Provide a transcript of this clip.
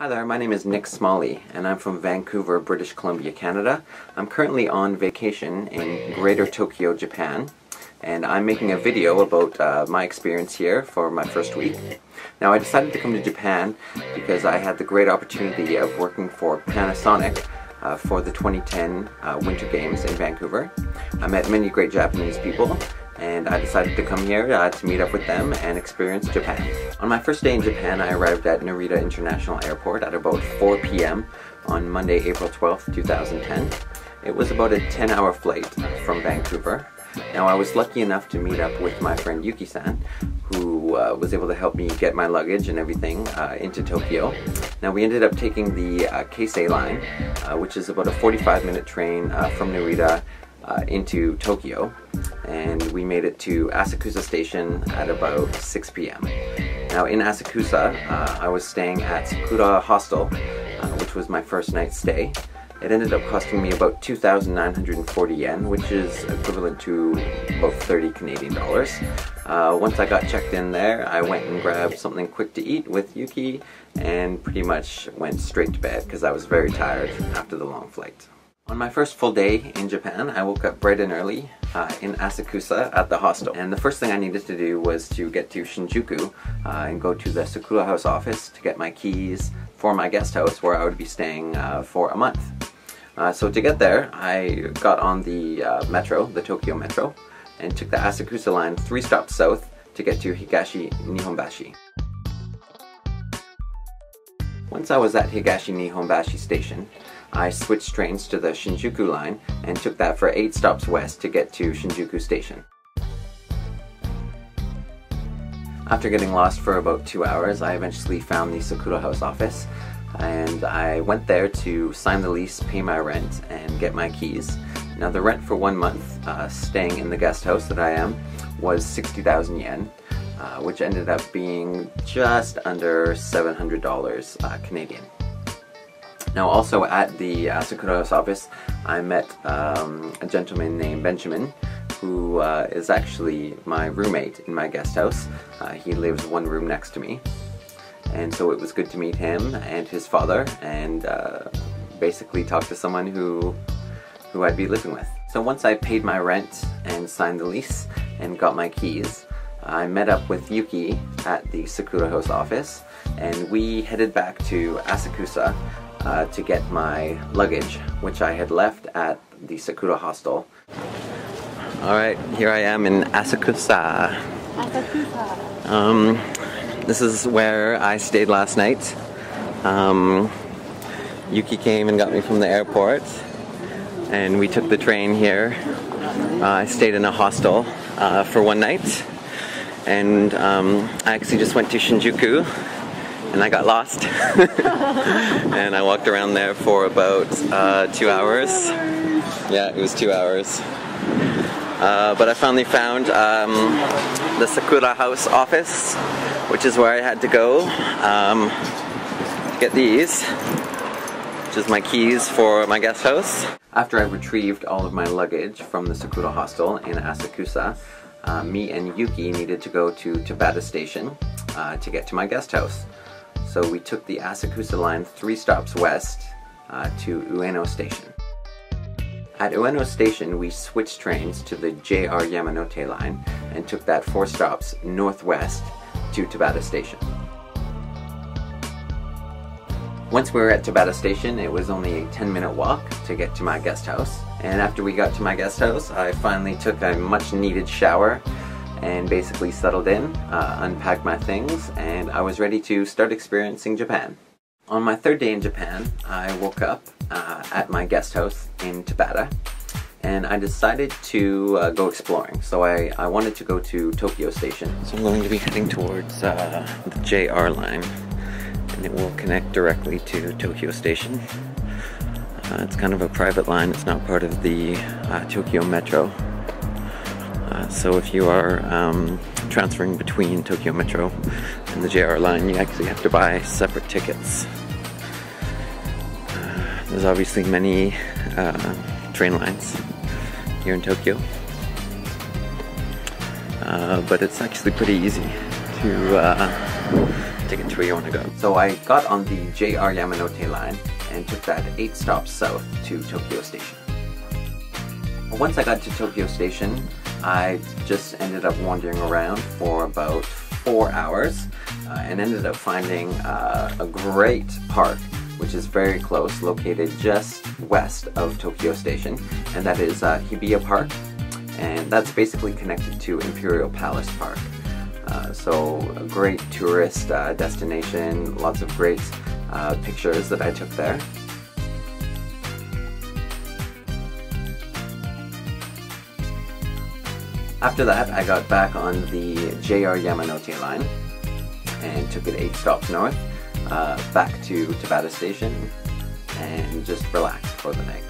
Hi there, my name is Nick Smalley and I'm from Vancouver, British Columbia, Canada. I'm currently on vacation in Greater Tokyo, Japan, and I'm making a video about my experience here for my first week. Now, I decided to come to Japan because I had the great opportunity of working for Panasonic for the 2010 Winter Games in Vancouver. I met many great Japanese people, and I decided to come here to meet up with them and experience Japan. On my first day in Japan, I arrived at Narita International Airport at about 4 p.m. on Monday, April 12th, 2010. It was about a 10-hour flight from Vancouver. Now, I was lucky enough to meet up with my friend Yuki-san, who was able to help me get my luggage and everything into Tokyo. Now, we ended up taking the Keisei line, which is about a 45-minute train from Narita into Tokyo, and we made it to Asakusa Station at about 6 p.m. Now, in Asakusa, I was staying at Sakura Hostel, which was my first night's stay. It ended up costing me about 2,940 yen, which is equivalent to about 30 Canadian dollars. Once I got checked in there, I went and grabbed something quick to eat with Yuki and pretty much went straight to bed because I was very tired after the long flight. On my first full day in Japan, I woke up bright and early in Asakusa at the hostel. And the first thing I needed to do was to get to Shinjuku and go to the Sakura House office to get my keys for my guest house where I would be staying for a month. So to get there, I got on the metro, the Tokyo Metro, and took the Asakusa line 3 stops south to get to Higashi Nihonbashi. Once I was at Higashi Nihonbashi Station, I switched trains to the Shinjuku line and took that for 8 stops west to get to Shinjuku Station. After getting lost for about 2 hours, I eventually found the Sakura House office, and I went there to sign the lease, pay my rent, and get my keys. Now, the rent for 1 month staying in the guest house that I am was 60,000 yen, which ended up being just under $700 Canadian. Now, also at the Sakura House office, I met a gentleman named Benjamin, who is actually my roommate in my guest house. He lives 1 room next to me, and so it was good to meet him and his father and basically talk to someone who I'd be living with. So once I paid my rent and signed the lease and got my keys, I met up with Yuki at the Sakura House office, and we headed back to Asakusa to get my luggage, which I had left at the Sakura hostel. Alright, here I am in Asakusa. This is where I stayed last night. Yuki came and got me from the airport, and we took the train here. I stayed in a hostel for 1 night, and I actually just went to Shinjuku and I got lost. And I walked around there for about 2 hours. Yeah, it was 2 hours. But I finally found the Sakura House office, which is where I had to go to get these, which is my keys for my guest house. After I retrieved all of my luggage from the Sakura hostel in Asakusa, me and Yuki needed to go to Tabata Station to get to my guest house. So we took the Asakusa line 3 stops west to Ueno Station. At Ueno Station, we switched trains to the JR Yamanote line and took that 4 stops northwest to Tabata Station. Once we were at Tabata Station, it was only a 10-minute walk to get to my guest house. And after we got to my guest house, I finally took a much-needed shower and basically settled in, unpacked my things, and I was ready to start experiencing Japan. On my 3rd day in Japan, I woke up at my guest house in Tabata, and I decided to go exploring. So I wanted to go to Tokyo Station. So I'm going to be heading towards the JR line, and it will connect directly to Tokyo Station. It's kind of a private line, it's not part of the Tokyo Metro. So if you are transferring between Tokyo Metro and the JR line, you actually have to buy separate tickets. There's obviously many train lines here in Tokyo, but it's actually pretty easy to take it to where you want to go. So I got on the JR Yamanote line and took that 8 stops south to Tokyo Station. Once I got to Tokyo Station, I just ended up wandering around for about 4 hours and ended up finding a great park which is very close, located just west of Tokyo Station, and that is Hibiya Park, and that's basically connected to Imperial Palace Park. So a great tourist destination, lots of great pictures that I took there. After that, I got back on the JR Yamanote line and took it 8 stops north, back to Tabata Station, and just relaxed for the night.